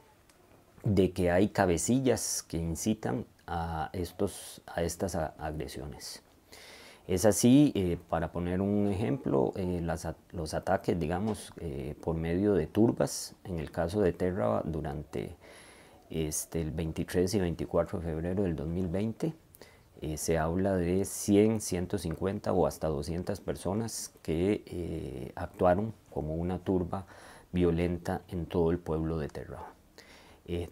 de que hay cabecillas que incitan a estas agresiones. Es así, para poner un ejemplo, los ataques, digamos, por medio de turbas, en el caso de Terra, durante el 23 y 24 de febrero del 2020, se habla de 100, 150 o hasta 200 personas que actuaron como una turba violenta en todo el pueblo de Terra.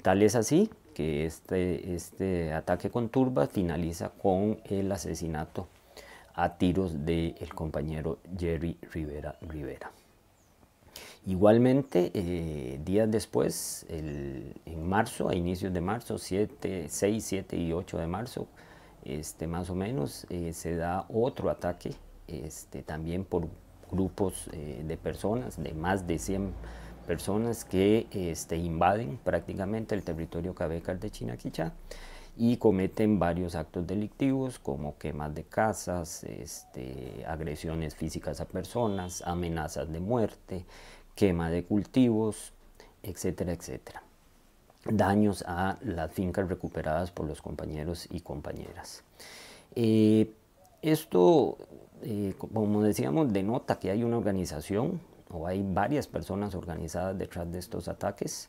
Tal es así que este ataque con turbas finaliza con el asesinato a tiros del compañero Jerry Rivera. Igualmente, días después, en marzo, a inicios de marzo, 6, 7 y 8 de marzo, más o menos, se da otro ataque, también por grupos de personas, de más de 100 personas que invaden prácticamente el territorio Cabécar de Chinaquichá y cometen varios actos delictivos como quemas de casas, agresiones físicas a personas, amenazas de muerte, quema de cultivos, etcétera, etcétera. Daños a las fincas recuperadas por los compañeros y compañeras. Esto, como decíamos, denota que hay una organización o hay varias personas organizadas detrás de estos ataques.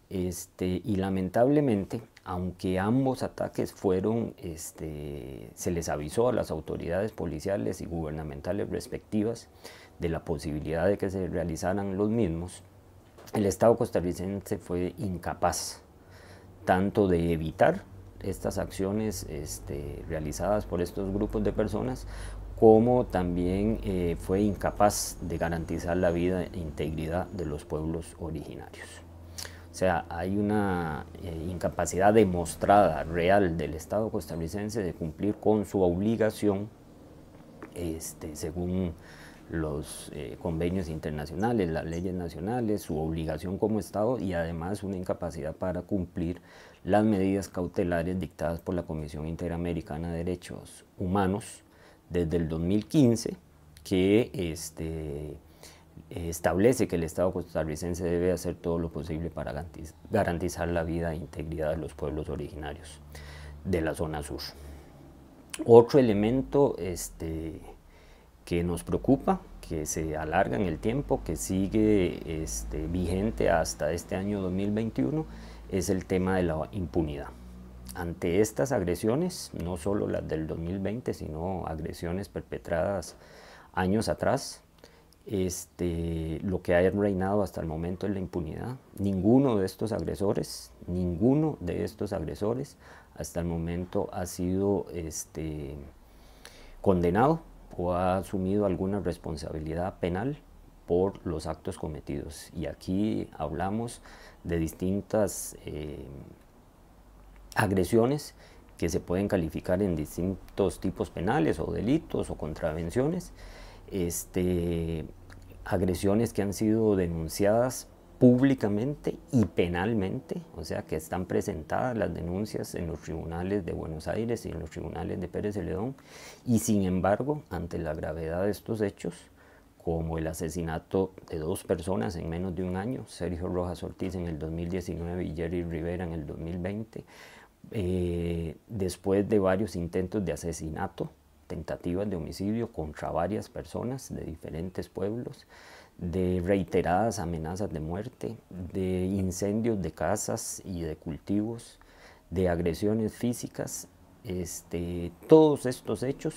Y lamentablemente, aunque ambos ataques fueron, se les avisó a las autoridades policiales y gubernamentales respectivas de la posibilidad de que se realizaran los mismos, el Estado costarricense fue incapaz tanto de evitar estas acciones realizadas por estos grupos de personas, como también fue incapaz de garantizar la vida e integridad de los pueblos originarios. O sea, hay una incapacidad demostrada, real, del Estado costarricense de cumplir con su obligación, según los convenios internacionales, las leyes nacionales, su obligación como Estado, y además una incapacidad para cumplir las medidas cautelares dictadas por la Comisión Interamericana de Derechos Humanos desde el 2015, que establece que el Estado costarricense debe hacer todo lo posible para garantizar la vida e integridad de los pueblos originarios de la zona sur. Otro elemento que nos preocupa, que se alarga en el tiempo, que sigue vigente hasta este año 2021, es el tema de la impunidad. Ante estas agresiones, no solo las del 2020, sino agresiones perpetradas años atrás, lo que ha reinado hasta el momento es la impunidad. Ninguno de estos agresores hasta el momento ha sido condenado o ha asumido alguna responsabilidad penal por los actos cometidos. Y aquí hablamos de distintas agresiones que se pueden calificar en distintos tipos penales o delitos o contravenciones, agresiones que han sido denunciadas públicamente y penalmente, o sea que están presentadas las denuncias en los tribunales de Buenos Aires y en los tribunales de Pérez Celedón, y sin embargo, ante la gravedad de estos hechos, como el asesinato de 2 personas en menos de un año, Sergio Rojas Ortiz en el 2019 y Jerry Rivera en el 2020, después de varios intentos de asesinato, tentativas de homicidio contra varias personas de diferentes pueblos, de reiteradas amenazas de muerte, de incendios de casas y de cultivos, de agresiones físicas, todos estos hechos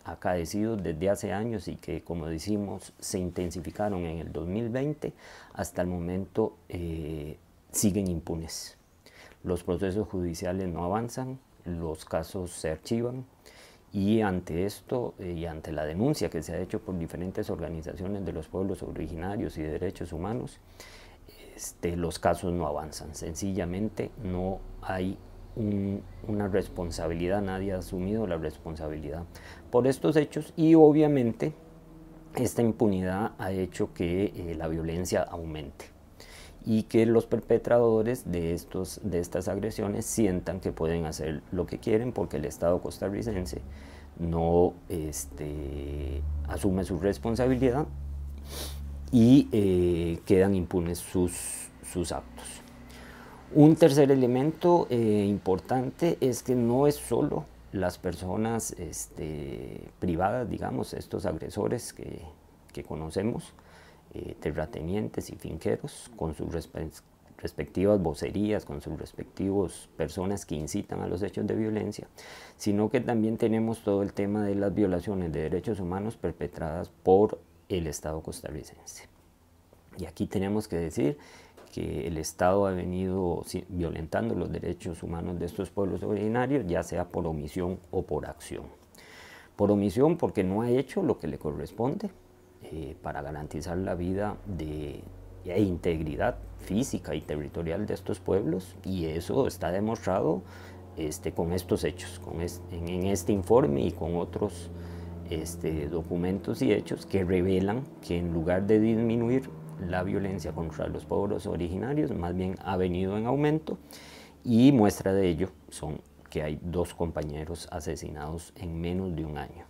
acaecidos desde hace años y que, como decimos, se intensificaron en el 2020, hasta el momento siguen impunes. Los procesos judiciales no avanzan, los casos se archivan, y ante esto y ante la denuncia que se ha hecho por diferentes organizaciones de los pueblos originarios y de derechos humanos, los casos no avanzan. Sencillamente no hay una responsabilidad, nadie ha asumido la responsabilidad por estos hechos, y obviamente esta impunidad ha hecho que la violencia aumente y que los perpetradores de estas agresiones sientan que pueden hacer lo que quieren porque el Estado costarricense no asume su responsabilidad y quedan impunes sus actos. Un tercer elemento importante es que no es solo las personas privadas, digamos, estos agresores que conocemos, terratenientes y finqueros, con sus respectivas vocerías, con sus respectivos personas que incitan a los hechos de violencia, sino que también tenemos todo el tema de las violaciones de derechos humanos perpetradas por el Estado costarricense. Y aquí tenemos que decir que el Estado ha venido violentando los derechos humanos de estos pueblos originarios, ya sea por omisión o por acción. Por omisión porque no ha hecho lo que le corresponde para garantizar la vida e integridad física y territorial de estos pueblos, y eso está demostrado con estos hechos, en este informe y con otros documentos y hechos que revelan que en lugar de disminuir la violencia contra los pueblos originarios, más bien ha venido en aumento, y muestra de ello son que hay 2 compañeros asesinados en menos de un año.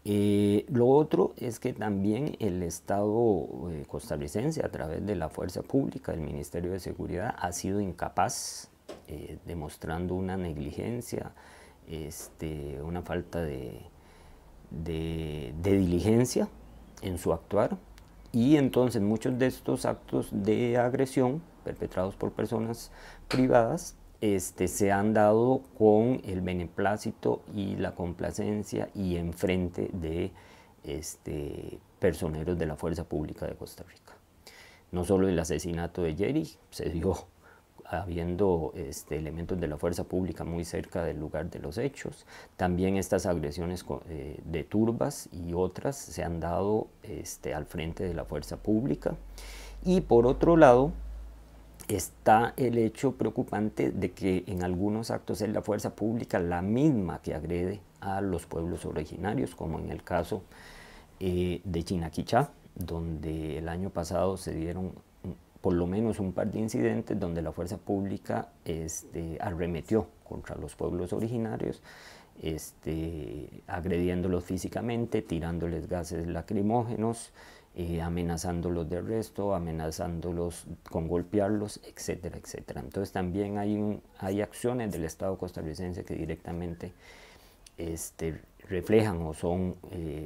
Lo otro es que también el Estado costarricense, a través de la fuerza pública, el Ministerio de Seguridad, ha sido incapaz, demostrando una negligencia, una falta de diligencia en su actuar, y entonces muchos de estos actos de agresión perpetrados por personas privadas se han dado con el beneplácito y la complacencia y enfrente de personeros de la Fuerza Pública de Costa Rica. No solo el asesinato de Jerry se dio habiendo elementos de la fuerza pública muy cerca del lugar de los hechos, también estas agresiones de turbas y otras se han dado al frente de la fuerza pública. Y por otro lado está el hecho preocupante de que en algunos actos es la fuerza pública la misma que agrede a los pueblos originarios, como en el caso de Chinaquichá, donde el año pasado se dieron por lo menos un par de incidentes donde la fuerza pública arremetió contra los pueblos originarios, agrediéndolos físicamente, tirándoles gases lacrimógenos, amenazándolos de arresto, amenazándolos con golpearlos, etcétera, etcétera. Entonces también hay acciones del Estado costarricense que directamente reflejan o son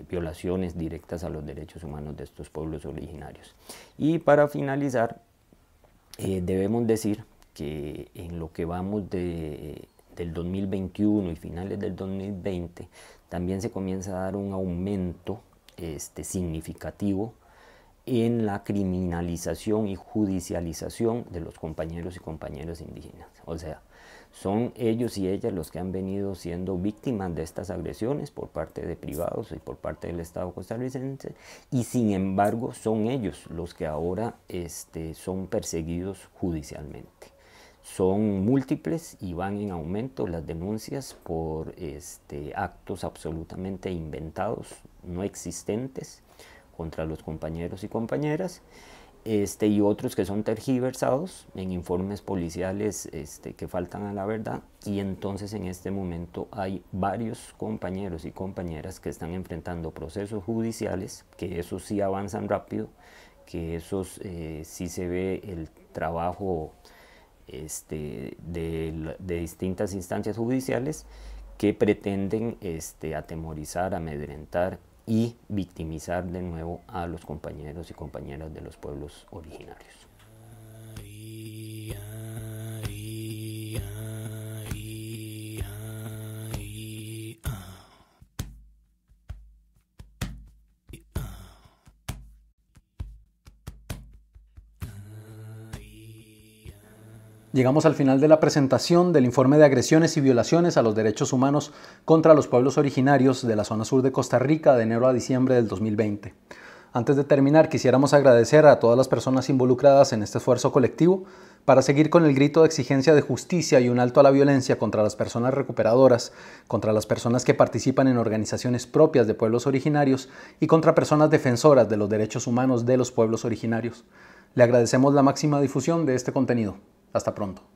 violaciones directas a los derechos humanos de estos pueblos originarios. Y para finalizar, debemos decir que en lo que vamos del 2021 y finales del 2020, también se comienza a dar un aumento significativo en la criminalización y judicialización de los compañeros y compañeras indígenas. O sea, son ellos y ellas los que han venido siendo víctimas de estas agresiones por parte de privados y por parte del Estado costarricense, y sin embargo son ellos los que ahora son perseguidos judicialmente. Son múltiples y van en aumento las denuncias por actos absolutamente inventados, no existentes, contra los compañeros y compañeras, y otros que son tergiversados en informes policiales que faltan a la verdad, y entonces en este momento hay varios compañeros y compañeras que están enfrentando procesos judiciales, que esos sí avanzan rápido, que esos sí se ve el trabajo de distintas instancias judiciales que pretenden atemorizar, amedrentar y victimizar de nuevo a los compañeros y compañeras de los pueblos originarios. Llegamos al final de la presentación del informe de agresiones y violaciones a los derechos humanos contra los pueblos originarios de la zona sur de Costa Rica de enero a diciembre del 2020. Antes de terminar, quisiéramos agradecer a todas las personas involucradas en este esfuerzo colectivo, para seguir con el grito de exigencia de justicia y un alto a la violencia contra las personas recuperadoras, contra las personas que participan en organizaciones propias de pueblos originarios y contra personas defensoras de los derechos humanos de los pueblos originarios. Le agradecemos la máxima difusión de este contenido. Hasta pronto.